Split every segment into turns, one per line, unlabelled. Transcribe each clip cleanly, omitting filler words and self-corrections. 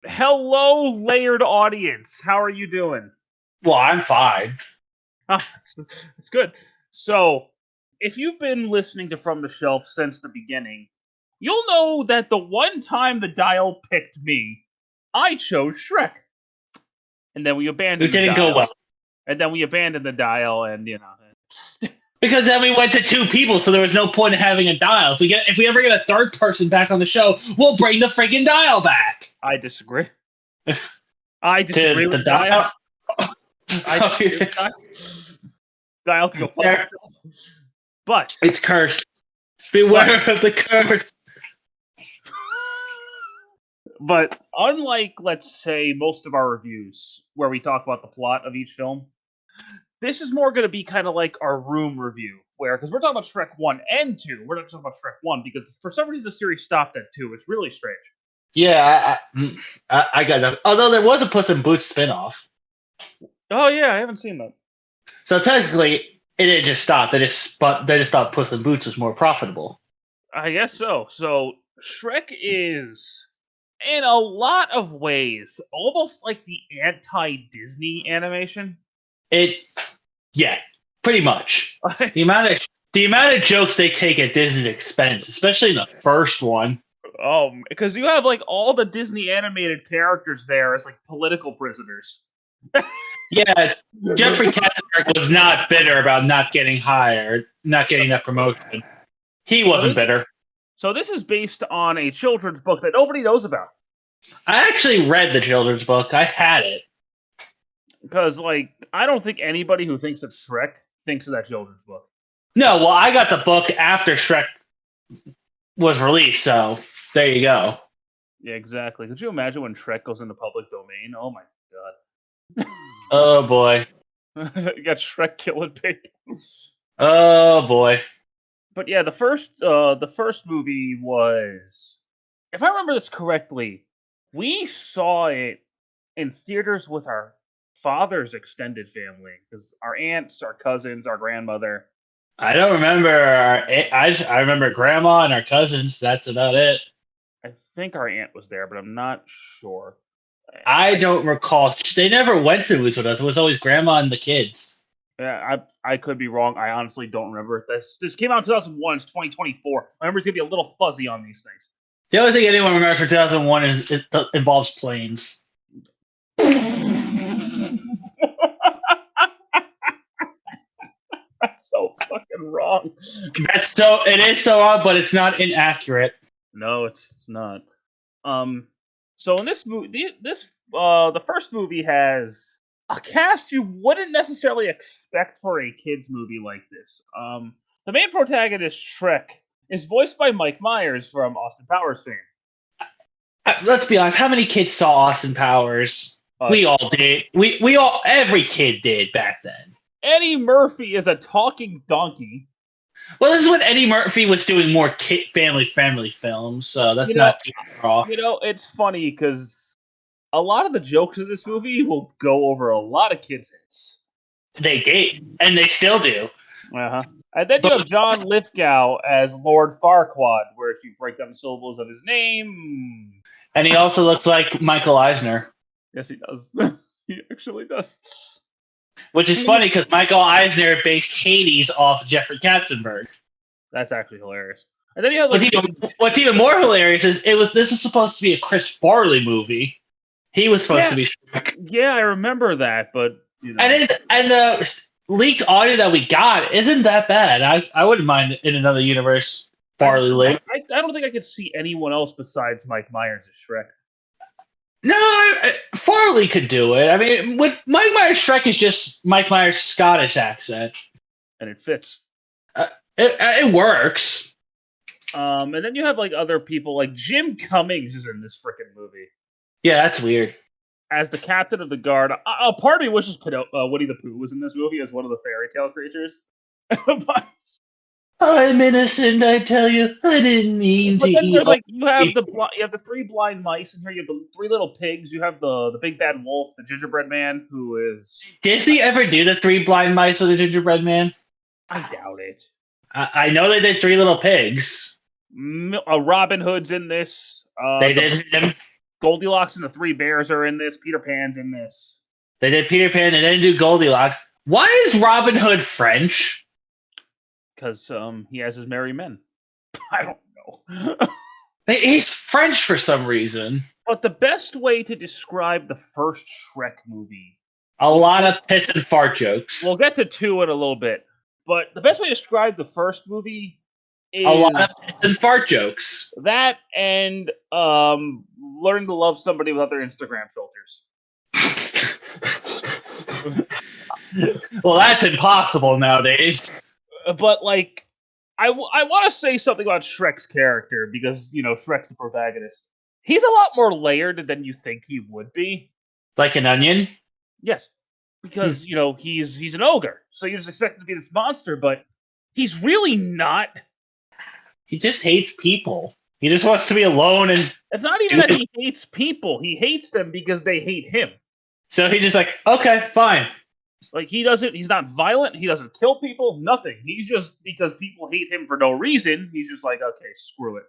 Hello, layered audience. How are you doing?
Well, I'm fine.
It's good. So, if you've been listening to From the Shelf since the beginning, you'll know that the one time the dial picked me, I chose Shrek. And then we
It
abandoned the
didn't go
dial.
well.
And then we abandoned the dial, and
Because then we went to two people, so there was no point in having a dial. If we ever get a third person back on the show, we'll bring the freaking dial back.
I disagree. I disagree
To
with
the
the dial.
dial.
I disagree with the dial. Dial can go fuck itself. But
It's cursed. Beware of the curse.
But unlike, let's say, most of our reviews where we talk about the plot of each film, this is more going to be kind of like our room review, where, because we're talking about Shrek 1 and 2, we're not talking about Shrek 1, because for some reason the series stopped at 2. It's really strange.
Yeah, I got that. Although there was a Puss in Boots spinoff.
Oh, yeah, I haven't seen that.
So technically, it didn't just stop. They just thought Puss in Boots was more profitable.
I guess so. So, Shrek is, in a lot of ways, almost like the anti-Disney animation.
Yeah, pretty much. The amount of jokes they take at Disney's expense, especially in the first one.
Because you have like all the Disney animated characters there as like political prisoners.
Yeah, Jeffrey Katzenberg was not bitter about not getting hired, not getting that promotion. He wasn't bitter.
So this is based on a children's book that nobody knows about.
I actually read the children's book. I had it.
Because, like, I don't think anybody who thinks of Shrek thinks of that children's book.
No, well, I got the book after Shrek was released, so there you go.
Yeah, exactly. Could you imagine when Shrek goes into public domain? Oh my god.
Oh boy.
You got Shrek killing people.
Oh boy.
But yeah, the first movie was, if I remember this correctly, we saw it in theaters with our father's extended family, because our aunts, our cousins, our grandmother.
I don't remember. I remember grandma and our cousins. That's about it.
I think our aunt was there, but I'm not sure.
I don't recall. They never went to movies with us. It was always grandma and the kids.
Yeah, I could be wrong. I honestly don't remember. This came out in 2001. It's 2024. My memory's gonna be a little fuzzy on these things.
The only thing anyone remembers from 2001 is it involves planes.
That's so fucking wrong.
It is so wrong, but it's not inaccurate.
No, it's not. So in this movie, the first movie has a cast you wouldn't necessarily expect for a kids movie like this. The main protagonist, Shrek, is voiced by Mike Myers from Austin Powers fame.
Let's be honest. How many kids saw Austin Powers? We all did. We all. Every kid did back then.
Eddie Murphy is a talking donkey.
Well, this is when Eddie Murphy was doing more family-friendly films, so that's not too far off.
It's funny because a lot of the jokes in this movie will go over a lot of kids' hits.
They did, and they still do.
And then you have John Lithgow as Lord Farquaad, where if you break down the syllables of his name...
And he also looks like Michael Eisner.
Yes, he does. He actually does.
Which is funny because Michael Eisner based Hades off Jeffrey Katzenberg.
That's actually hilarious. And then you have
what's even more hilarious is this is supposed to be a Chris Farley movie. He was supposed to be Shrek.
Yeah, I remember that, but
and the leaked audio that we got isn't that bad. I wouldn't mind in another universe Farley lived.
I don't think I could see anyone else besides Mike Myers as Shrek.
No, Farley could do it. I mean, with Mike Myers' Shrek is just Mike Myers' Scottish accent,
and it fits.
It works.
And then you have like other people, like Jim Cummings is in this freaking movie.
Yeah, that's weird.
As the captain of the guard, part of me wishes Winnie the Pooh was in this movie as one of the fairy tale creatures. But
I'm innocent, I tell you. I didn't mean to.
Then there's you have the three blind mice in here. You have the three little pigs. You have the big bad wolf, the gingerbread man, who is.
Disney ever do the three blind mice or the gingerbread man?
I doubt it.
I know they did Three Little Pigs.
Robin Hood's in this.
They did him.
Goldilocks and the Three Bears are in this. Peter Pan's in this.
They did Peter Pan. They didn't do Goldilocks. Why is Robin Hood French?
Because he has his merry men. I don't know.
He's French for some reason.
But the best way to describe the first Shrek movie...
A lot of piss and fart jokes.
We'll get to 2 in a little bit. But the best way to describe the first movie is...
A lot of piss and fart jokes.
That and learning to love somebody without their Instagram filters.
Well, that's impossible nowadays.
But, like, I want to say something about Shrek's character, because, Shrek's the protagonist. He's a lot more layered than you think he would be.
Like an onion?
Yes. Because, he's an ogre, so you just expect him to be this monster, but he's really not.
He just hates people. He just wants to be alone and...
It's not even that he hates people. He hates them because they hate him.
So he's just like, okay, fine.
Like, he's not violent, he doesn't kill people, nothing. He's just, because people hate him for no reason, he's just like, okay, screw it.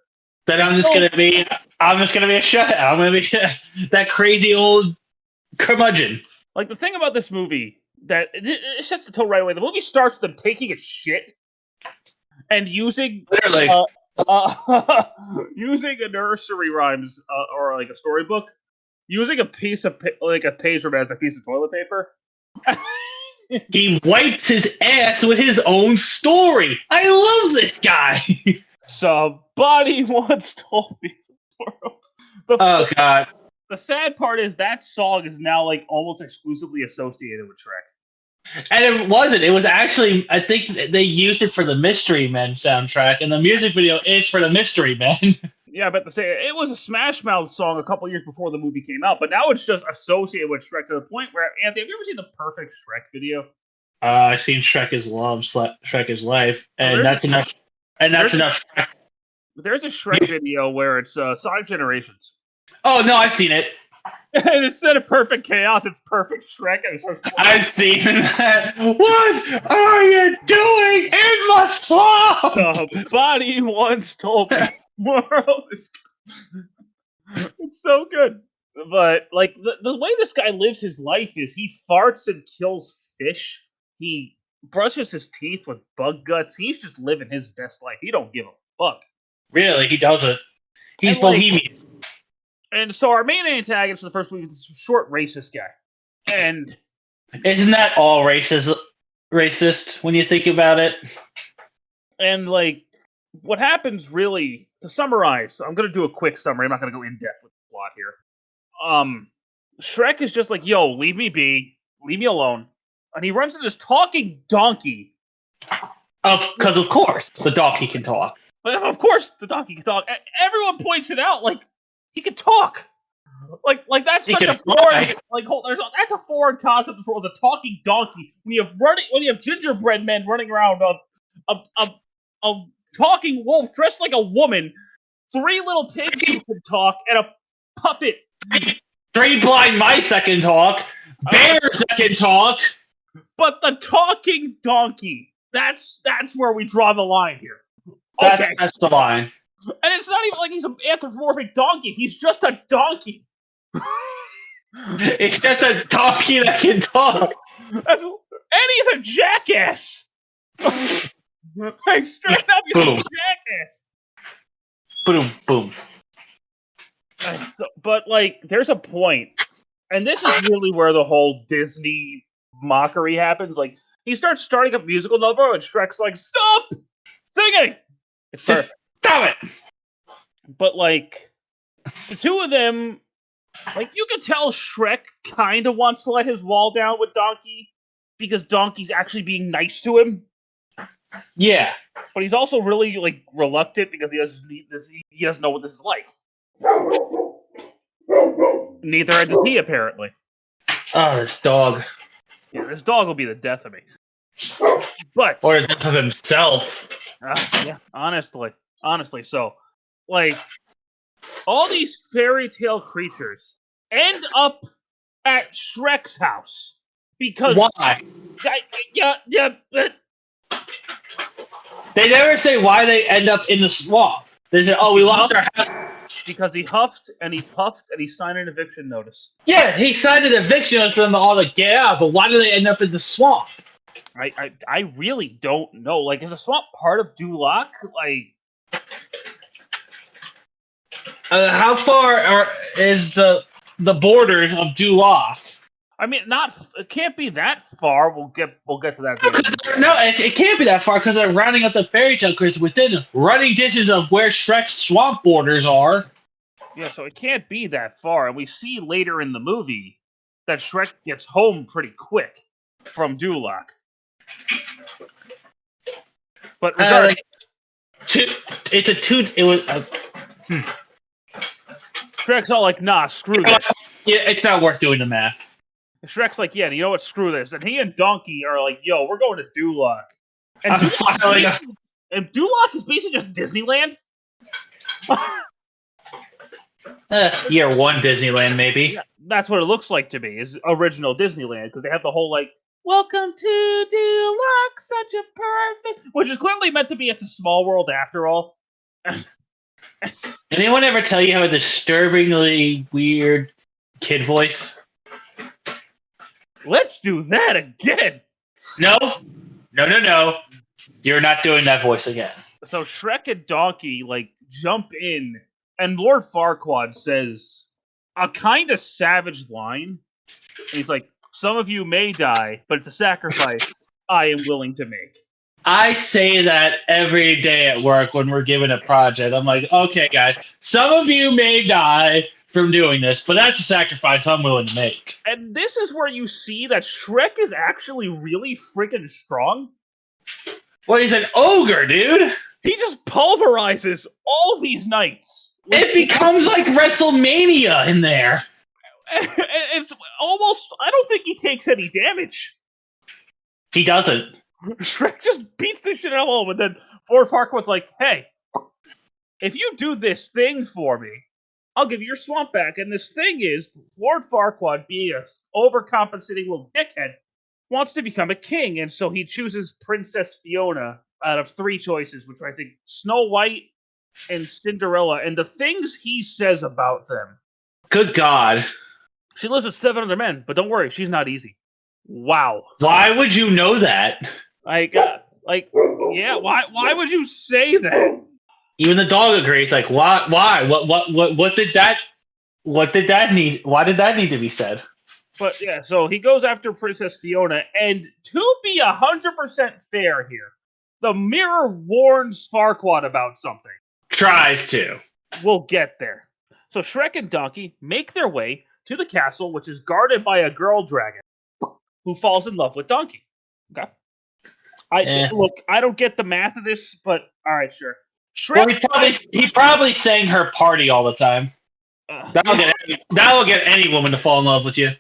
Then I'm just gonna be a shutout. I'm gonna be that crazy old curmudgeon.
Like, the thing about this movie, that it sets the tone right away. The movie starts with them taking a shit and using...
Literally.
Using a nursery rhymes, or like a storybook, using a piece of, a page from it as a piece of toilet paper.
He wipes his ass with his own story. I love this guy.
Somebody once told me the world.
Oh God.
The sad part is that song is now like almost exclusively associated with Shrek.
And it wasn't. It was actually, I think they used it for the Mystery Men soundtrack, and the music video is for the Mystery Men.
Yeah, but it was a Smash Mouth song a couple years before the movie came out, but now it's just associated with Shrek to the point where, Anthony, have you ever seen the Perfect Shrek video?
I've seen Shrek is Love, Shrek is Life, and that's enough. And that's enough.
There's a Shrek video where it's Sonic Generations.
Oh no, I've seen it.
And instead of Perfect Chaos, it's Perfect Shrek. And
I've seen that. What are you doing in my swamp?
Somebody once told me the world is... It's so good. But, like, the way this guy lives his life is he farts and kills fish. He brushes his teeth with bug guts. He's just living his best life. He don't give a fuck.
Really, he doesn't. He's bohemian.
And so our main antagonist for the first movie is this short racist guy. And
isn't that all racist when you think about it?
And, like, what happens really, to summarize, I'm going to do a quick summary. I'm not going to go in depth with the plot here. Shrek is just like, yo, leave me be. Leave me alone. And he runs into this talking donkey.
Because of course, the donkey can talk.
Of course, the donkey can talk. Everyone points it out, like, he can talk. Like that's such a foreign, that's a foreign concept as well as a talking donkey. When you have gingerbread men running around, a talking wolf dressed like a woman, 3 little pigs who can talk, and a puppet.
3 blind mice that can talk, bears that can talk.
But the talking donkey, that's where we draw the line here.
Okay. That's the line.
And it's not even like he's an anthropomorphic donkey. He's just a donkey.
It's just a donkey that can talk.
And he's a jackass. Like, straight up, he's a jackass.
Boom, boom.
But, like, there's a point. And this is really where the whole Disney mockery happens. Like, he starts starting a musical number, and Shrek's like, stop singing! It's perfect.
Stop it!
But, like, the two of them, like, you can tell Shrek kind of wants to let his wall down with Donkey, because Donkey's actually being nice to him.
Yeah.
But he's also really, like, reluctant because he doesn't know what this is like. Neither does he, apparently.
Oh, this dog.
Yeah, this dog will be the death of me. But...
Or the death of himself.
Yeah, honestly, so, like, all these fairy tale creatures end up at Shrek's house because
why?
Yeah.
They never say why they end up in the swamp. They say, "Oh, we lost our house.
Because he huffed and he puffed and he signed an eviction notice.
Yeah, he signed an eviction notice for them all to get out, but why do they end up in the swamp?
I really don't know. Like, is the swamp part of Duloc? Like,
how far is the borders of Duloc?
I mean, it can't be that far. We'll get to that later.
No, it can't be that far because they're rounding up the fairy tale creatures within running distance of where Shrek's swamp borders are.
Yeah, so it can't be that far. And we see later in the movie that Shrek gets home pretty quick from Duloc. But regardless, Shrek's all like, nah, screw this.
Yeah, it's not worth doing the math.
Shrek's like, yeah, you know what? Screw this. And he and Donkey are like, yo, we're going to Duloc. And Duloc is basically just Disneyland.
Year one Disneyland, maybe.
Yeah, that's what it looks like to me, is original Disneyland, because they have the whole, like, welcome to Duloc, such a perfect... Which is clearly meant to be It's a Small World after all.
Anyone ever tell you how a disturbingly weird kid voice?
Let's do that again!
No. You're not doing that voice again.
So Shrek and Donkey, like, jump in, and Lord Farquaad says a kind of savage line. And he's like, some of you may die, but it's a sacrifice I am willing to make.
I say that every day at work when we're given a project. I'm like, okay, guys, some of you may die from doing this, but that's a sacrifice I'm willing to make.
And this is where you see that Shrek is actually really freaking strong.
Well, he's an ogre, dude.
He just pulverizes all these knights.
It becomes like WrestleMania in there.
It's almost... I don't think he takes any damage.
He doesn't.
Shrek just beats the shit out of him, and then Lord Farquaad's like, hey, if you do this thing for me, I'll give you your swamp back. And this thing is, Lord Farquaad, being a overcompensating little dickhead, wants to become a king, and so he chooses Princess Fiona out of 3 choices, which I think Snow White and Cinderella, and the things he says about them.
Good God.
She lives with 7 other men, but don't worry, she's not easy. Wow.
Why would you know that?
Yeah, why would you say that?
Even the dog agrees, like, why? What did that need? Why did that need to be said?
But yeah, so he goes after Princess Fiona, and to be 100% fair here, the mirror warns Farquaad about something.
Tries to.
We'll get there. So Shrek and Donkey make their way to the castle, which is guarded by a girl dragon who falls in love with Donkey. Okay. Look, I don't get the math of this, but all right, sure.
Shrek, well, he probably sang her party all the time. That'll get any woman to fall in love with you.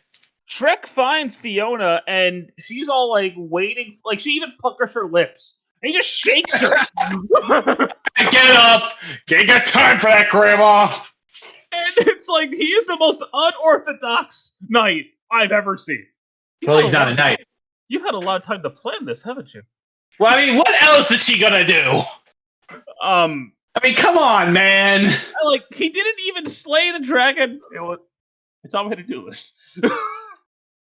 Shrek finds Fiona, and she's all like waiting. Like she even puckers her lips, and he just shakes her.
Get up! Ain't got time for that, Grandma.
And it's like he is the most unorthodox knight I've ever seen.
Well, he's not a knight.
You've had a lot of time to plan this, haven't you?
Well, I mean, what else is she gonna do? I mean, come on, man.
Like he didn't even slay the dragon. It's on my to-do list.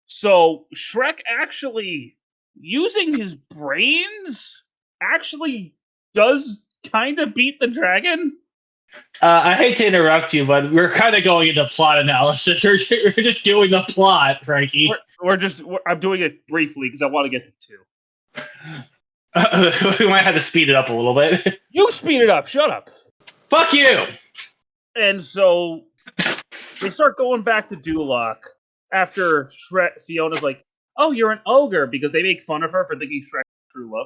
So Shrek actually, using his brains, actually does kind of beat the dragon.
I hate to interrupt you, but we're kind of going into plot analysis. We're just doing the plot, Frankie.
I'm doing it briefly because I want to get to 2.
We might have to speed it up a little bit.
You speed it up. Shut up.
Fuck you.
And so they start going back to Duloc after Fiona's like, oh, you're an ogre, because they make fun of her for thinking Shrek is true love.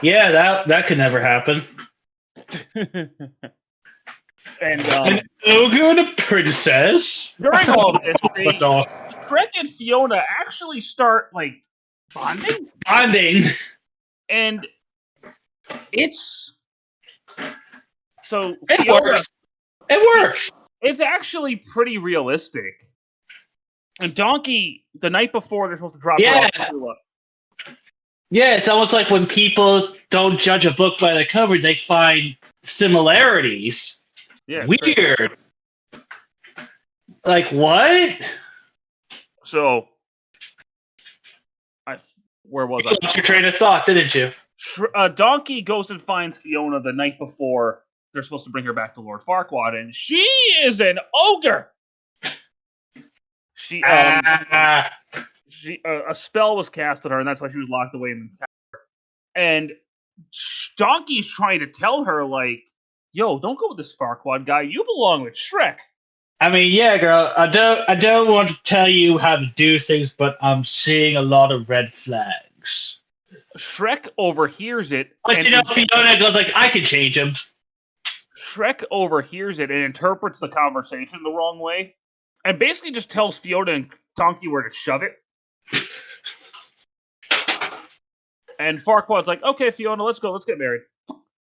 Yeah, that could never happen.
And
an ogre and a princess.
During all of this, Shrek and Fiona actually start like bonding. And it's so
it works. It works.
It's actually pretty realistic. And Donkey, the night before they're supposed to drop her off.
Yeah, it's almost like when people don't judge a book by the cover, they find similarities.
Yeah.
Weird. Like what?
So, where was
You
I?
lost your train of thought, didn't you?
Donkey goes and finds Fiona the night before they're supposed to bring her back to Lord Farquaad, and she is an ogre. She a spell was cast on her, and that's why she was locked away in the tower. And Donkey's trying to tell her, like, "Yo, don't go with this Farquaad guy. You belong with Shrek."
I mean, yeah, girl. I don't want to tell you how to do things, but I'm seeing a lot of red flags.
Shrek overhears it.
But you know, Fiona goes like, "I can change him."
Shrek overhears it and interprets the conversation the wrong way, and basically just tells Fiona and Donkey where to shove it. And Farquaad's like, "Okay, Fiona, let's go. Let's get married."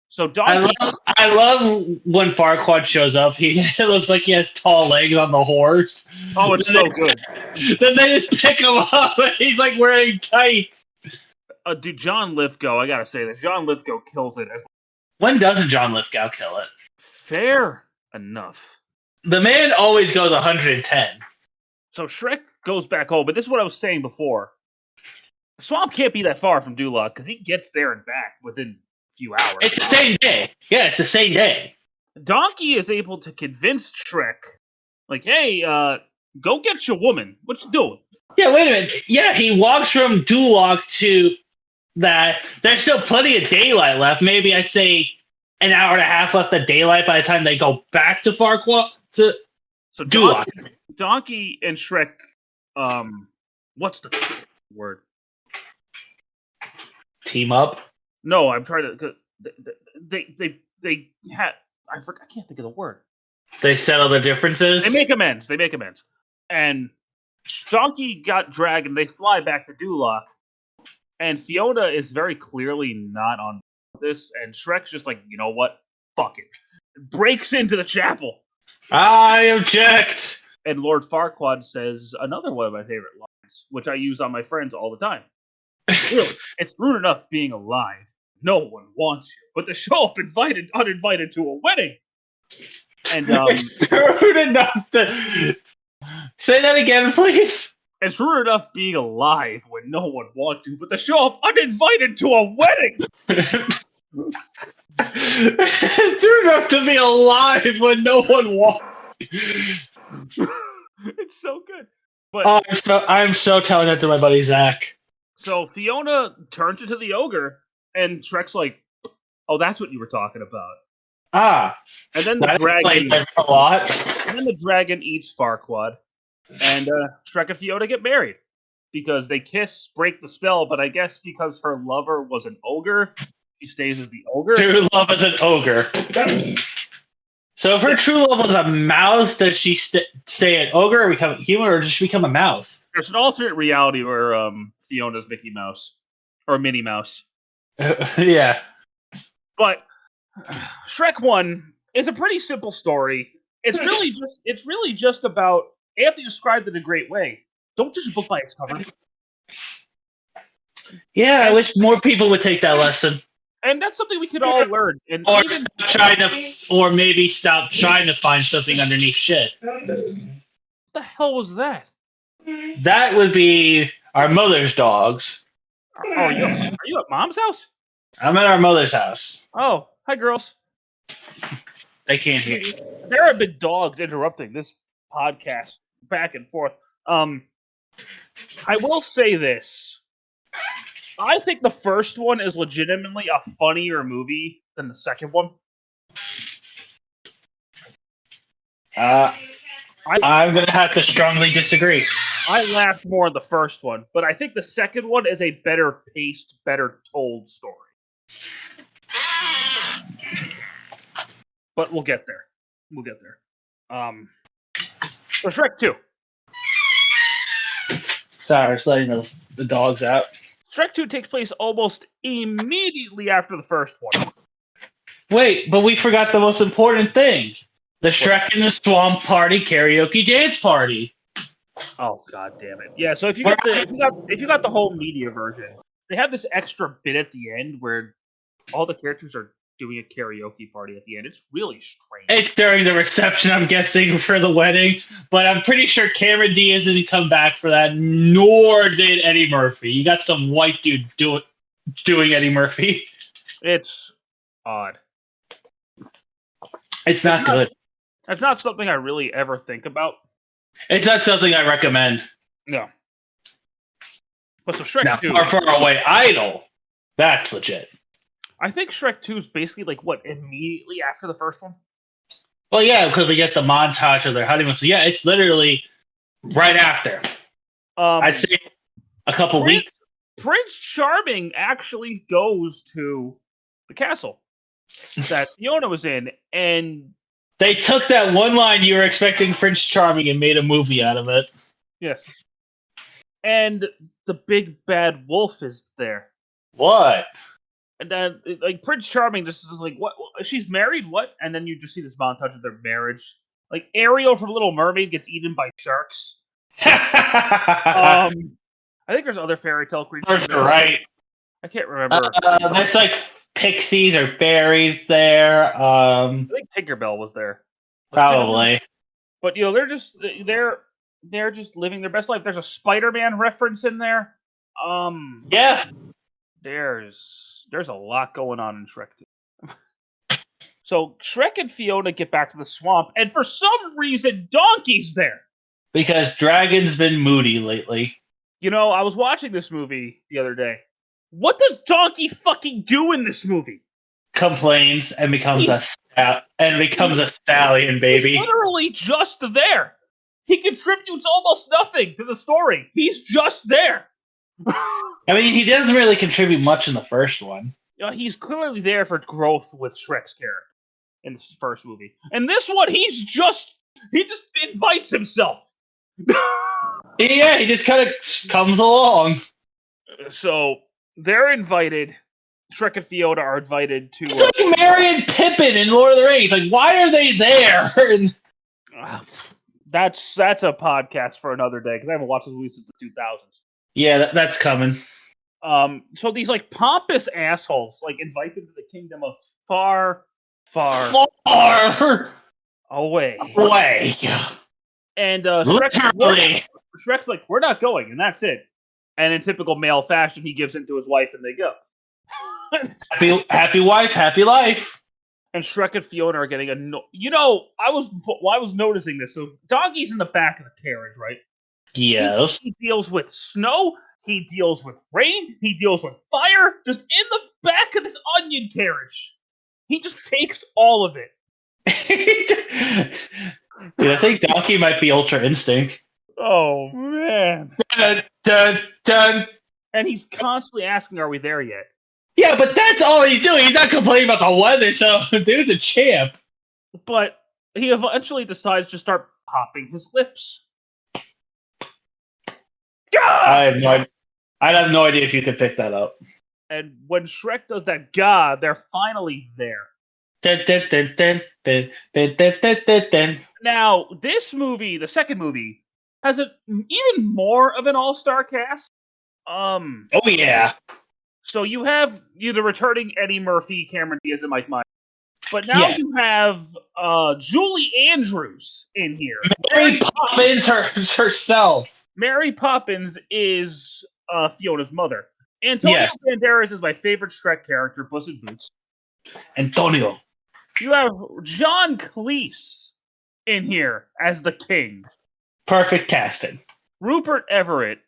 So Donkey,
I love when Farquaad shows up. He looks like he has tall legs on the horse.
Oh, it's so good.
Then they just pick him up, and he's like wearing tights.
Dude, John Lithgow, I gotta say this. John Lithgow kills it.
When doesn't John Lithgow kill it?
Fair enough.
The man always goes 110.
So Shrek goes back home, but this is what I was saying before. Swamp can't be that far from Duloc because he gets there and back within a few hours.
It's the same day. Yeah, it's the same day.
Donkey is able to convince Shrek, like, "Hey, go get your woman. What you doing?"
Yeah, wait a minute. Yeah, he walks from Duloc to that. There's still plenty of daylight left. Maybe I say an hour and a half left of daylight by the time they go back to Farquaad to Duloc.
Donkey and Shrek, what's the word?
Team up?
No, I'm trying to. They had. I can't think of the word.
They settle their differences.
They make amends. And Donkey got dragged, and they fly back to Duloc. And Fiona is very clearly not on this, and Shrek's just like, "You know what? Fuck it." Breaks into the chapel.
I object.
And Lord Farquaad says another one of my favorite lines, which I use on my friends all the time. Really, it's rude enough being alive. No one wants you, but to show up uninvited to a wedding. And
rude enough to say that again, please.
It's rude enough being alive when no one wants you, but to show up uninvited to a wedding.
It's rude enough to be alive when no one wants you.
It's so good. But
I'm so telling that to my buddy Zach.
So Fiona turns into the ogre, and Shrek's like, "Oh, that's what you were talking about."
And
then the dragon
a lot.
And then the dragon eats Farquaad, and Shrek and Fiona get married because they kiss, break the spell. But I guess because her lover was an ogre, she stays as the ogre.
True love is an ogre. So if her true love was a mouse, does she stay an ogre or become a human, or does she become a mouse?
There's an alternate reality where Fiona's Mickey Mouse or Minnie Mouse.
Yeah.
But Shrek 1 is a pretty simple story. It's really just about, Anthony described it in a great way. Don't just book by its cover.
Yeah, I wish more people would take that lesson.
And that's something we could all learn. And
or maybe stop trying to find something underneath shit.
What the hell was that?
That would be our mother's dogs.
Are you at Mom's house?
I'm at our mother's house.
Oh, hi, girls.
They can't hear you.
There have been dogs interrupting this podcast back and forth. I will say this. I think the first one is legitimately a funnier movie than the second one.
I'm going to have to strongly disagree.
I laughed more in the first one, but I think the second one is a better paced, better told story. But we'll get there. So Shrek 2.
Sorry, I was letting the dogs out.
Shrek 2 takes place almost immediately after the first one.
Wait, but we forgot the most important thing. The Shrek in the Swamp Party karaoke dance party.
Oh, god damn it. Yeah, so if you got the whole media version, they have this extra bit at the end where all the characters are doing a karaoke party at the end. It's really strange.
It's during the reception, I'm guessing, for the wedding. But I'm pretty sure Cameron Diaz didn't come back for that, nor did Eddie Murphy. You got some white dude doing Eddie Murphy.
It's odd.
It's not good.
It's not something I really ever think about.
It's not something I recommend.
No. But so Shrek
Now,
2.
Far, Far Away Idol, that's legit.
I think Shrek 2 is basically like what, immediately after the first one?
Well, yeah, because we get the montage of their honeymoon. So yeah, it's literally right after. I'd say a couple weeks.
Prince Charming actually goes to the castle that Fiona was in, and
they took that one line you were expecting Prince Charming and made a movie out of it.
Yes. And the big bad wolf is there.
What?
And then, like, Prince Charming just is like, what? She's married? What? And then you just see this montage of their marriage. Like, Ariel from Little Mermaid gets eaten by sharks. I think there's other fairy tale creatures.
Right.
I can't remember.
There's like pixies or fairies there.
I think Tinkerbell was there.
Probably.
But they're just living their best life. There's a Spider-Man reference in there.
Yeah.
There's a lot going on in Shrek 2. So Shrek and Fiona get back to the swamp, and for some reason, Donkey's there. Because
Dragon's been moody lately.
You know, I was watching this movie the other day. What does Donkey fucking do in this movie?
Complains and becomes a stallion, baby.
He's literally just there. He contributes almost nothing to the story. He's just there.
I mean, he doesn't really contribute much in the first one.
You know, he's clearly there for growth with Shrek's character in this first movie. And this one, he just invites himself.
Yeah, he just kind of comes along.
So they're invited. Shrek and Fiona are invited to.
It's like Merry and Pippin in Lord of the Rings. Like, why are they there?
That's a podcast for another day because I haven't watched this movie since the 2000s.
Yeah, that's coming.
So these like pompous assholes like invite them to the kingdom of far away. And Shrek's like, we're not going, and that's it. And in typical male fashion, he gives in to his wife, and they go.
happy wife, happy life.
And Shrek and Fiona are getting annoyed. You know, I was noticing this. So Donkey's in the back of the carriage, right?
Yes.
He deals with snow. He deals with rain. He deals with fire. Just in the back of this onion carriage. He just takes all of it.
Dude, I think Donkey might be Ultra Instinct.
Oh, man.
Dun, dun, dun.
And he's constantly asking, are we there yet?
Yeah, but that's all he's doing. He's not complaining about the weather, so dude's a champ.
But he eventually decides to start popping his lips.
I have no idea if you could pick that up.
And when Shrek does that gah, they're finally there.
Dun, dun, dun, dun, dun, dun, dun, dun, dun, dun. Now,
this movie, the second movie, has even more of an all-star cast.
Oh yeah.
So you have the returning Eddie Murphy, Cameron Diaz, and Mike Myers. But now you have Julie Andrews in here.
Mary Poppins herself.
Mary Poppins is Fiona's mother. Antonio Banderas is my favorite Shrek character, Puss in Boots.
Antonio.
You have John Cleese in here as the king.
Perfect casting.
Rupert Everett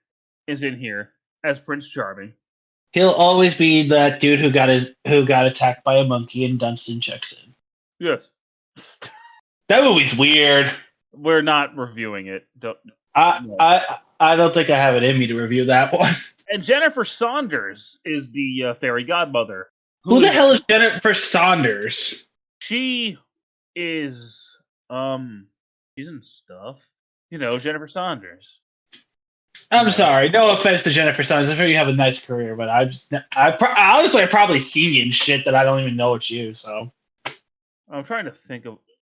is in here as Prince Charming.
He'll always be that dude who got attacked by a monkey and Dunstan checks in.
Yes.
That movie's weird.
We're not reviewing it.
I don't think I have it in me to review that one.
And Jennifer Saunders is the fairy godmother.
Who the hell is Jennifer Saunders?
She is she's in stuff. You know, Jennifer Saunders.
I'm sorry. No offense to Jennifer Saunders. I'm sure you have a nice career, but honestly, I've probably seen you in shit that I don't even know it's you. So
I'm trying to think of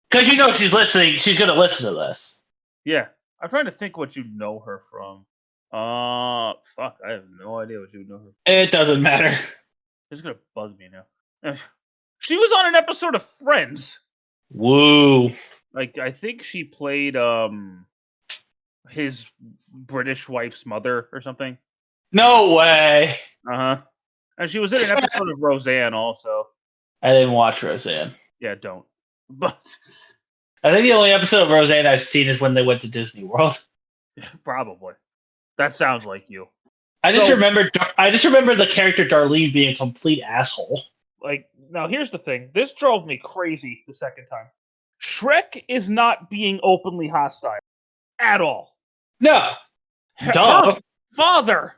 because you know she's listening. She's gonna listen to this.
Yeah, I'm trying to think what you know her from. Fuck, I have no idea what you know her from.
It doesn't matter.
It's gonna bug me now. She was on an episode of Friends.
Woo.
Like, I think she played his British wife's mother or something.
No way.
Uh-huh. And she was in an episode of Roseanne also.
I didn't watch Roseanne.
Yeah, don't. But
I think the only episode of Roseanne I've seen is when they went to Disney World.
probably. That sounds like you.
I just remember the character Darlene being a complete asshole.
Like, now here's the thing. This drove me crazy the second time. Shrek is not being openly hostile at all.
No. Duh.
Her father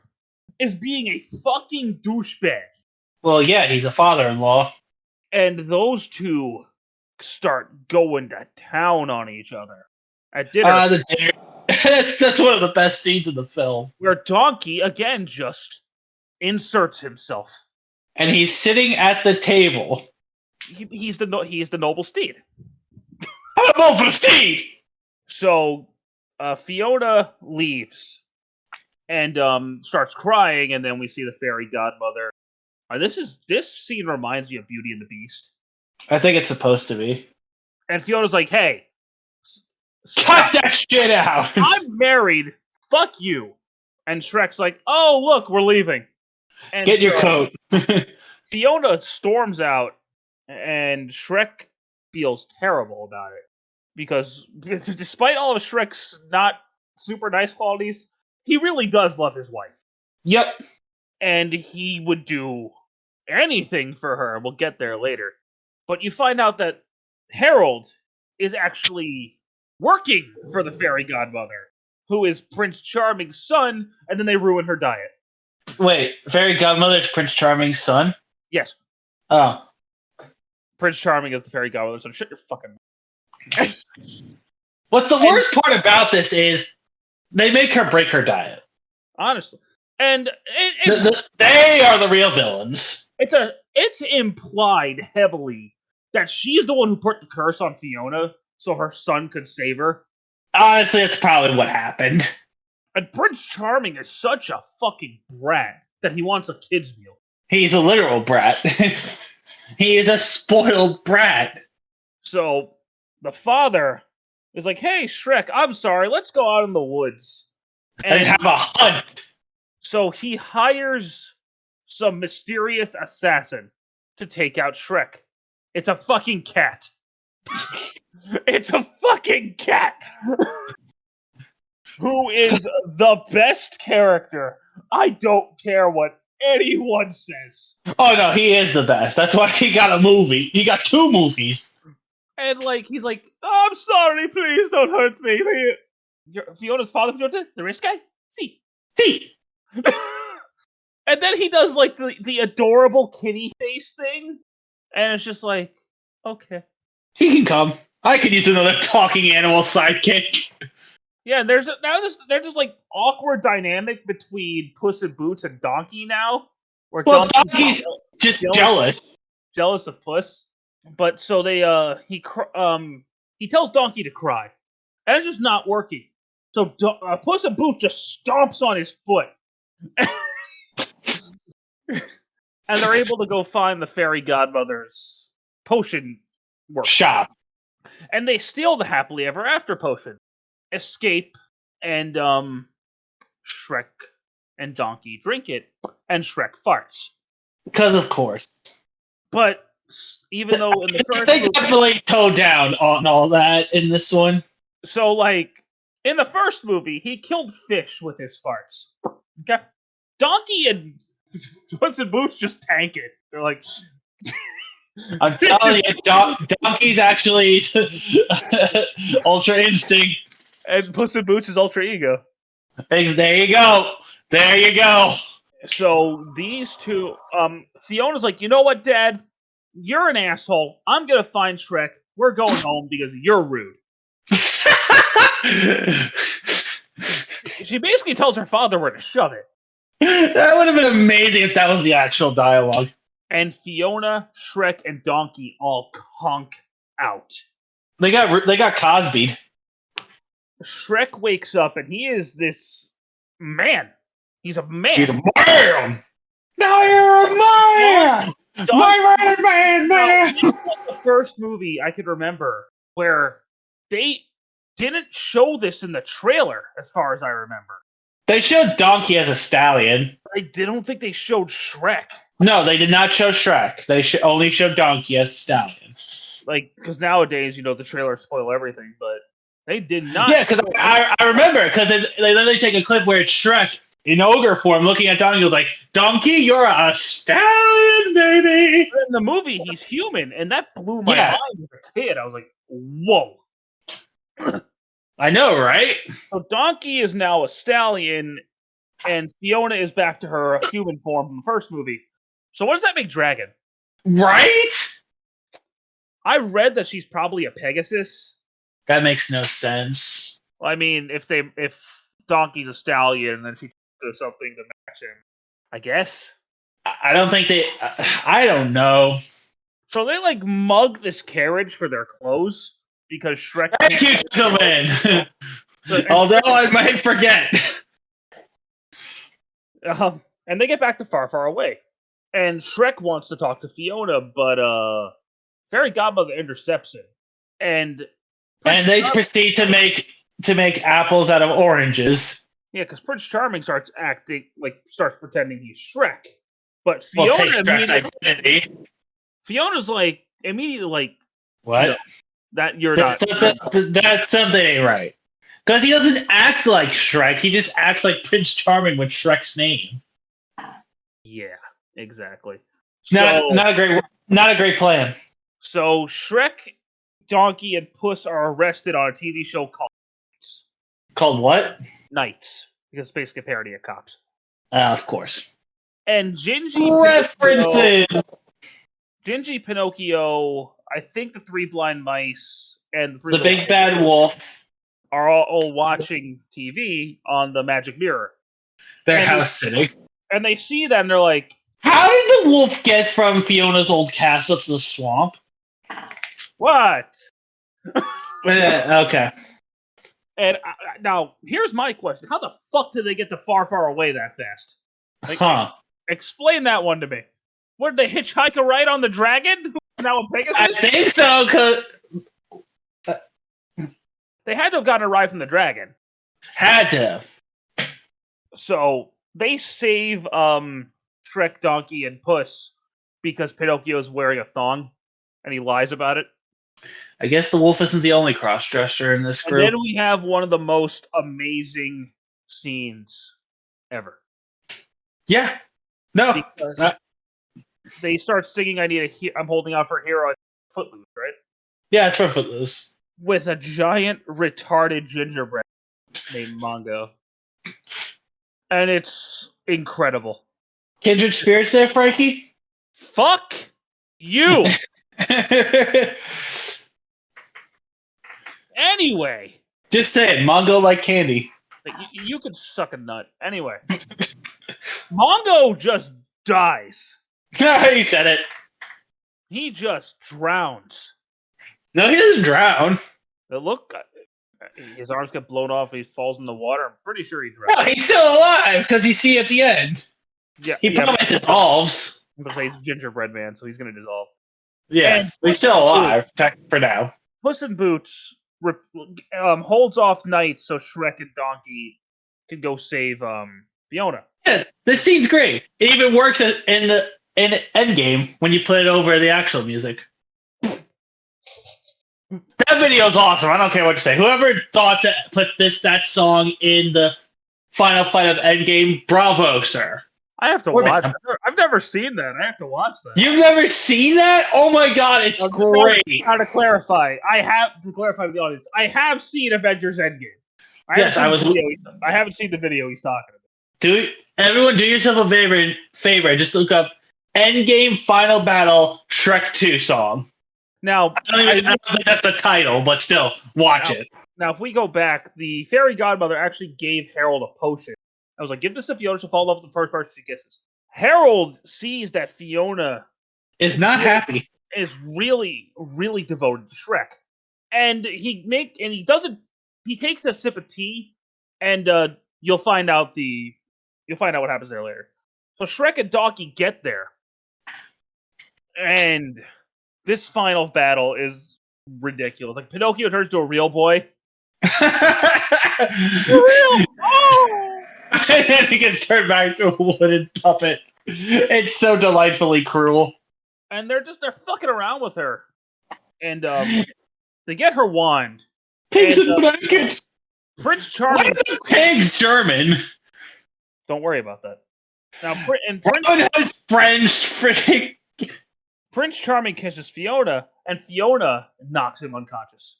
is being a fucking douchebag.
Well, yeah, he's a father-in-law.
And those two start going to town on each other at dinner.
The dinner. That's one of the best scenes in the film.
Where Donkey, again, just inserts himself.
And he's sitting at the table.
He's the noble steed.
I'm a move for the steed! So,
Fiona leaves and starts crying, and then we see the fairy godmother. This scene reminds me of Beauty and the Beast.
I think it's supposed to be.
And Fiona's like, "Hey,
cut that shit out!
I'm married. Fuck you." And Shrek's like, "Oh, look, we're leaving. And
get your coat."
Fiona storms out, and Shrek feels terrible about it. Because despite all of Shrek's not super nice qualities, he really does love his wife.
Yep.
And he would do anything for her. We'll get there later. But you find out that Harold is actually working for the fairy godmother, who is Prince Charming's son, and then they ruin her diet.
Wait, fairy godmother is Prince Charming's son?
Yes.
Oh.
Prince Charming is the fairy godmother, so shut your fucking mouth.
What's the worst part about this is they make her break her diet.
Honestly. And
they are the real villains.
It's implied heavily that she's the one who put the curse on Fiona so her son could save her.
Honestly, that's probably what happened.
And Prince Charming is such a fucking brat that he wants a kid's meal.
He's a literal brat. He is a spoiled brat.
So the father is like, "Hey, Shrek, I'm sorry, let's go out in the woods
and have a hunt."
So he hires some mysterious assassin to take out Shrek. It's a fucking cat. It's a fucking cat. Who is the best character. I don't care what anyone says.
Oh no, he is the best. That's why he got a movie. He got 2 movies.
And he's like, "Oh, I'm sorry, please don't hurt me." Fiona's father, the rich guy? See. And then he does the adorable kitty face thing. And it's just like, okay.
He can come. I could use another talking animal sidekick.
Yeah, there's just awkward dynamic between Puss in Boots and Donkey now. Where
Donkey's just
jealous of Puss. But so he tells Donkey to cry, and it's just not working. So Puss in Boots just stomps on his foot, and they're able to go find the fairy godmother's potion
shop,
and they steal the happily ever after potion. Escape, and Shrek and Donkey drink it, and Shrek farts.
Because of course.
But even though in the first
they definitely toned down on all that in this one.
So in the first movie, he killed fish with his farts. Okay? Donkey and Puss in Boots just tank it. They're like...
I'm telling you, Donkey's actually Ultra Instinct.
And Puss in Boots is Ultra Ego.
There you go. There you go.
So these two, Fiona's like, "You know what, Dad? You're an asshole. I'm gonna find Shrek. We're going home because you're rude." She basically tells her father where to shove it.
That would have been amazing if that was the actual dialogue.
And Fiona, Shrek, and Donkey all conk out.
They got Cosby'd.
Shrek wakes up and he is this man. He's a man.
He's a man. Now you're a man.
Donkey,
Man.
this was the first movie I could remember where they didn't show this in the trailer, as far as I remember.
They showed Donkey as a stallion.
I don't think they showed Shrek.
No, they did not show Shrek. They only showed Donkey as a stallion.
Like, because nowadays, the trailers spoil everything, but they did not.
Yeah, because I remember, because they literally take a clip where it's Shrek in ogre form looking at Donkey, like, Donkey, you're a stallion, baby!
In the movie, he's human, and that blew my mind as a kid. I was like, whoa.
I know, right?
So Donkey is now a stallion, and Fiona is back to her human form from the first movie. So what does that make Dragon?
Right?
I read that she's probably a Pegasus.
That makes no sense.
I mean, if Donkey's a stallion, then she does something to match him, I guess.
I don't think they... I don't know.
So they, like, mug this carriage for their clothes because Shrek...
Thank you, gentlemen! Although I might forget.
And they get back to Far, Far Away. And Shrek wants to talk to Fiona, but Fairy Godmother intercepts him. And
they proceed to make apples out of oranges.
Yeah, because Prince Charming starts pretending he's Shrek. But Fiona
takes Shrek's identity.
Fiona's like, immediately like,
what?
No, that you're
that's
not.
That's something ain't right. Because he doesn't act like Shrek. He just acts like Prince Charming with Shrek's name.
Yeah, exactly.
Not a great plan.
So Shrek, Donkey, and Puss are arrested on a TV show called Knights.
Called what?
Knights, because it's basically a parody of cops.
Of course.
And
references.
Gingy, Pinocchio, I think the Three Blind Mice, and
the Big Bad Wolf
are all watching TV on the magic mirror.
They're house sitting.
And they see that and they're like,
how did the wolf get from Fiona's old castle to the swamp?
What?
Okay.
And now, here's my question. How the fuck did they get to Far, Far Away that fast? Like, explain that one to me. What, did they hitchhike a ride on the dragon? Now a Pegasus?
I think so, because...
they had to have gotten a ride from the dragon.
Had to.
So, they save Shrek, Donkey, and Puss because Pinocchio's wearing a thong, and he lies about it.
I guess the wolf isn't the only cross-dresser in this group.
And then we have one of the most amazing scenes ever.
Yeah. No.
Because they start singing I'm holding out for a hero, Footloose, right?
Yeah, it's for Footloose.
With a giant retarded gingerbread named Mongo. And it's incredible.
Kindred spirits there, Frankie?
Fuck you! Anyway.
Just say it. Mongo like candy.
You could suck a nut. Anyway. Mongo just dies.
He said it.
He just drowns.
No, he doesn't drown.
His arms get blown off. He falls in the water. I'm pretty sure he drowns.
No, he's still alive because you see at the end.
Yeah,
he probably dissolves.
I'm gonna say he's a gingerbread man, so he's gonna dissolve.
Yeah, he's still alive for now.
Puss in Boots holds off Knights so Shrek and Donkey can go save Fiona.
Yeah, this scene's great. It even works in the Endgame when you put it over the actual music. That video's awesome. I don't care what you say. Whoever thought to put that song in the final fight of Endgame, bravo, sir.
I have to watch it. I've never seen that. I have to watch that.
You've never seen that? Oh my god, it's great.
To clarify with the audience, I have seen Avengers Endgame. I haven't seen the video he's talking about.
Everyone do yourself a favor. Just look up Endgame Final Battle Shrek 2 song.
Now,
I don't think that's the title, but still, watch it.
Now, if we go back, the fairy godmother actually gave Harold a potion. I was like, give this to Fiona, she'll fall in love with the first person she kisses. Harold sees that Fiona
is not happy.
Is really, really devoted to Shrek. And he takes a sip of tea, and you'll find out what happens there later. So Shrek and Donkey get there. And this final battle is ridiculous. Like Pinocchio turns to a real boy. Real? Oh!
And then he gets turned back to a wooden puppet. It's so delightfully cruel.
And they're fucking around with her. And they get her wand.
Pigs
And,
in blankets.
Prince
Why
Charming.
are the pigs German?
Don't worry about that. Now,
Robin Hood's French.
Prince Charming kisses Fiona, and Fiona knocks him unconscious.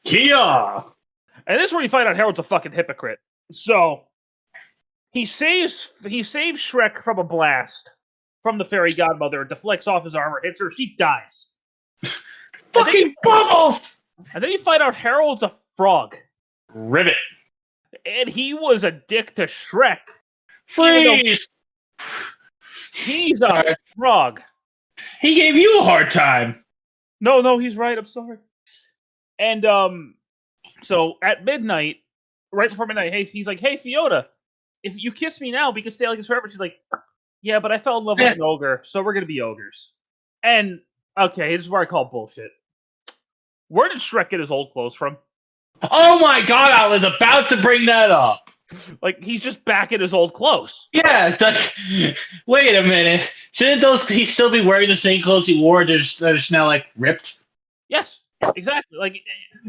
Kia.
And this is where you find out Harold's a fucking hypocrite. So he saves Shrek from a blast from the fairy godmother. It deflects off his armor, hits her, she dies.
Fucking bubbles!
And then you find out Harold's a frog.
Ribbit.
And he was a dick to Shrek.
Freeze!
He's a frog.
He gave you a hard time.
No, he's right. I'm sorry. And so at midnight, right before midnight, he's like, "Hey, Fiona, if you kiss me now, we can stay like this forever." She's like, "Yeah, but I fell in love with an ogre, so we're gonna be ogres." And okay, this is where I call bullshit. Where did Shrek get his old clothes from?
Oh my god, I was about to bring that up.
Like, he's just back in his old clothes.
Yeah, it's like, wait a minute. Shouldn't he still be wearing the same clothes he wore that are now, like, ripped?
Yes, exactly. Like,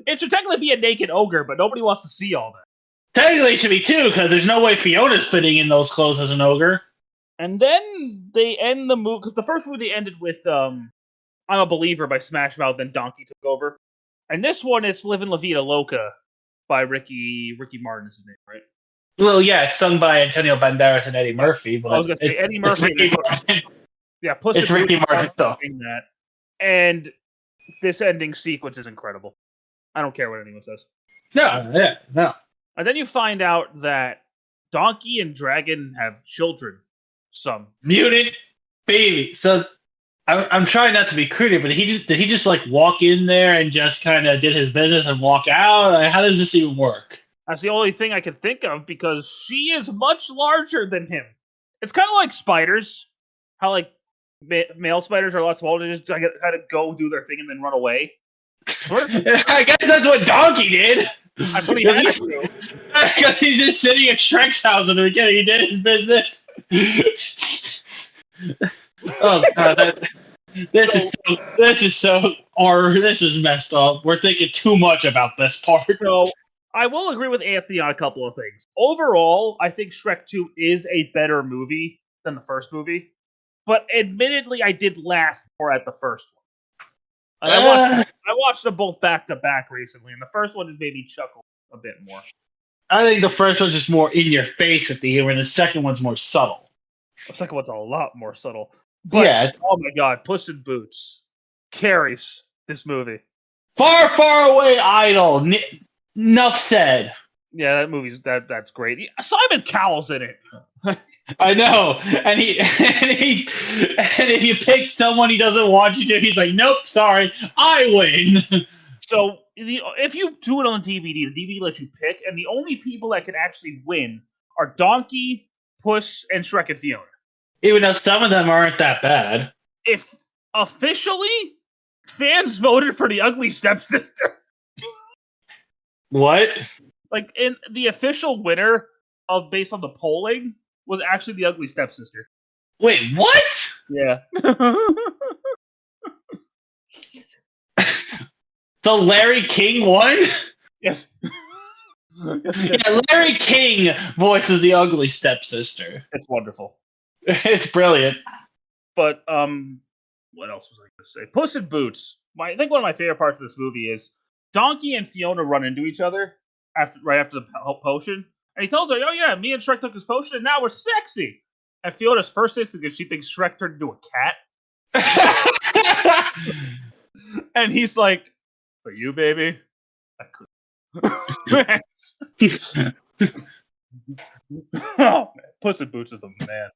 it should technically be a naked ogre, but nobody wants to see all that.
Technically it should be too, because there's no way Fiona's fitting in those clothes as an ogre.
And then they end the movie, because the first movie they ended with I'm a Believer by Smash Mouth, then Donkey took over. And this one, it's Livin' La Vida Loca by Ricky Martin is his name, right?
Well, yeah, it's sung by Antonio Banderas and Eddie Murphy. But
I was going to say Eddie Murphy. Yeah, Puss
it's Ricky Martin stuff.
That. And this ending sequence is incredible. I don't care what anyone says.
No.
And then you find out that Donkey and Dragon have children. Some
mutant baby. So I'm trying not to be crude, but did he just like walk in there and just kind of did his business and walk out? Like, how does this even work?
That's the only thing I can think of, because she is much larger than him. It's kind of like spiders. How, like, male spiders are a lot smaller. They just kind of go do their thing and then run away.
I guess that's what Donkey did.
That's what he had to do.
Because he's just sitting at Shrek's house in the beginning. He did his business. Oh, God. This is messed up. We're thinking too much about this part.
So, I will agree with Anthony on a couple of things. Overall, I think Shrek 2 is a better movie than the first movie. But admittedly, I did laugh more at the first one. And I watched them both back to back recently, and the first one made me chuckle a bit more.
I think the first one's just more in your face with the humor, and the second one's more subtle.
The second one's a lot more subtle. But,
yeah.
Oh my god, Puss in Boots carries this movie.
Far, far away, idol. Enough said.
Yeah, that movie's that's great. Simon Cowell's in it.
I know, and if you pick someone he doesn't want you to, he's like, nope, sorry, I win.
So if you do it on DVD, the DVD lets you pick, and the only people that can actually win are Donkey, Puss, and Shrek and Fiona.
Even though some of them aren't that bad.
If officially, fans voted for the ugly stepsister.
What?
Like, in the official winner based on the polling was actually the ugly stepsister.
Wait, what?
Yeah.
So Larry King won?
Yes.
Yeah, Larry King voices the ugly stepsister.
It's wonderful.
It's brilliant.
But what else was I going to say? Puss in Boots. I think one of my favorite parts of this movie is Donkey and Fiona run into each other right after the potion, and he tells her, "Oh yeah, me and Shrek took his potion, and now we're sexy." And Fiona's first instinct is she thinks Shrek turned into a cat, and he's like, "For you, baby, I could." Oh man, Puss in Boots is the man.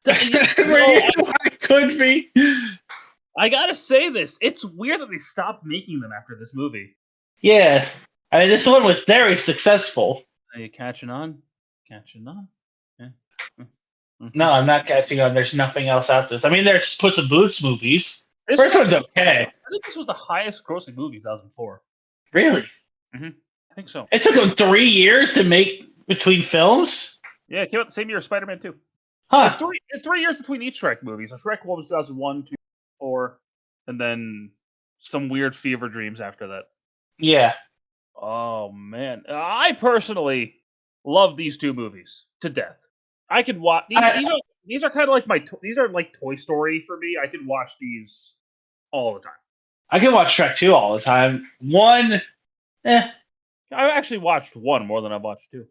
I could be.
I gotta say this. It's weird that they stopped making them after this movie.
Yeah. I mean, this one was very successful.
Are you catching on? Catching on? Yeah.
No, I'm not catching on. There's nothing else out there. I mean, there's Puss in Boots movies.
This
First
was
one's okay.
I think this was the highest grossing movie in 2004.
Really?
I think so.
It took them 3 years to make between films?
Yeah, it came out the same year as Spider-Man 2.
Huh.
It's 3 years between each Shrek movie. So Shrek 1 was 2001, 2, 4, and then some weird fever dreams after that.
Yeah.
Oh man, I personally love these two movies to death. I could watch these are kind of like these are like Toy Story for me. I could watch these all the time.
I can watch Shrek 2 all the time. 1,
I actually watched 1 more than I watched 2.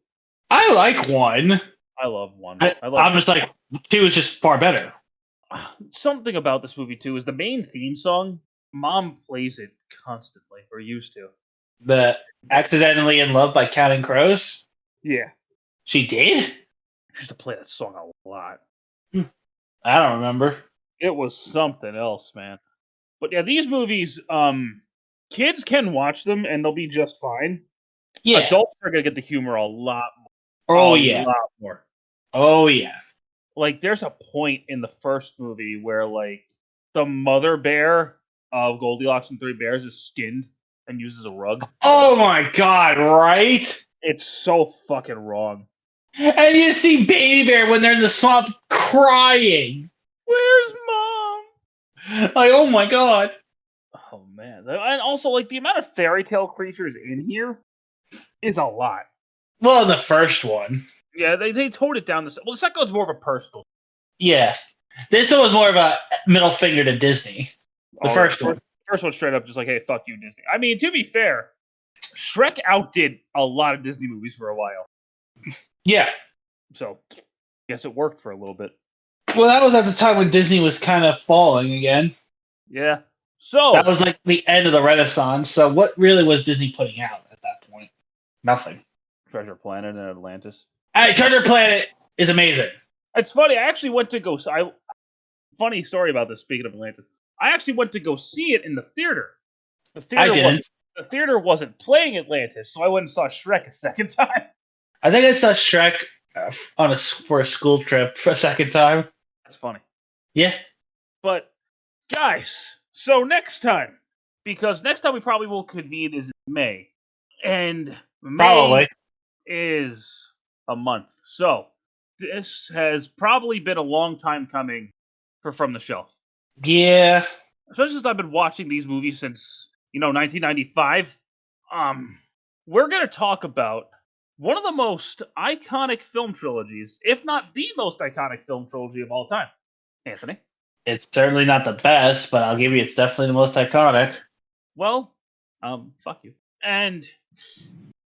I like 1.
I love 1.
I'm just like, 2 is just far better.
Something about this movie too is the main theme song. Mom plays it constantly, or used to.
The Accidentally in Love by Counting Crows?
Yeah.
She did?
She used to play that song a lot.
I don't remember.
It was something else, man. But yeah, these movies, kids can watch them and they'll be just fine.
Yeah.
Adults are gonna get the humor a lot more.
Oh,
a
yeah.
lot more.
Oh, yeah.
Like, there's a point in the first movie where, like, the mother bear of Goldilocks and 3 Bears is skinned and uses a rug.
Oh, my God, right?
It's so fucking wrong.
And you see Baby Bear when they're in the swamp crying.
Where's Mom?
Like, oh, my God.
Oh, man. And also, like, the amount of fairy tale creatures in here is a lot.
Well, the first one.
Yeah, they toned it down. The second one's more of a personal.
Yeah. This one was more of a middle finger to Disney. The first one.
First one straight up just like, hey, fuck you, Disney. I mean, to be fair, Shrek outdid a lot of Disney movies for a while.
Yeah.
So, I guess it worked for a little bit.
Well, that was at the time when Disney was kind of falling again.
Yeah. So
that was like the end of the Renaissance. So what really was Disney putting out at that point? Nothing.
Treasure Planet and Atlantis.
Hey, Treasure Planet is amazing.
It's funny. I actually went to go. Funny story about this. Speaking of Atlantis, I actually went to go see it in the theater. The theater wasn't playing Atlantis, so I went and saw Shrek a second time.
I think I saw Shrek for a school trip for a second time.
That's funny.
Yeah.
But guys, so next time, because next time we probably will convene is May, and May is a month. So this has probably been a long time coming for From the Shelf.
Yeah.
Especially since I've been watching these movies since, 1995. We're going to talk about one of the most iconic film trilogies, if not the most iconic film trilogy of all time. Anthony?
It's certainly not the best, but I'll give you it's definitely the most iconic.
Well, fuck you. And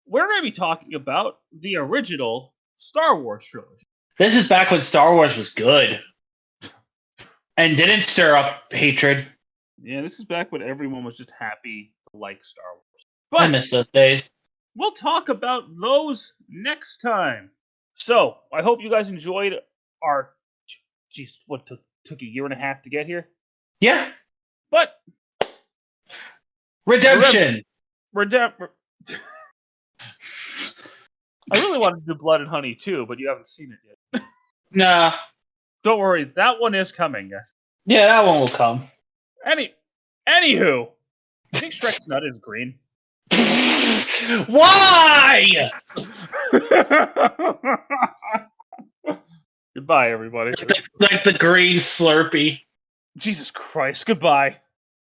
we're going to be talking about the original Star Wars trilogy.
This is back when Star Wars was good. And didn't stir up hatred.
Yeah, this is back when everyone was just happy to like Star Wars. But
I miss those days.
We'll talk about those next time. So, I hope you guys enjoyed our... Jeez, what took a year and a half to get here?
Yeah.
But...
Redemption!
I really wanted to do Blood and Honey too, but you haven't seen it yet.
Nah.
Don't worry, that one is coming, guys.
Yeah, that one will come.
Anywho, I think Shrek's nut is green.
Why?
Goodbye, everybody.
Like the green Slurpee.
Jesus Christ, goodbye.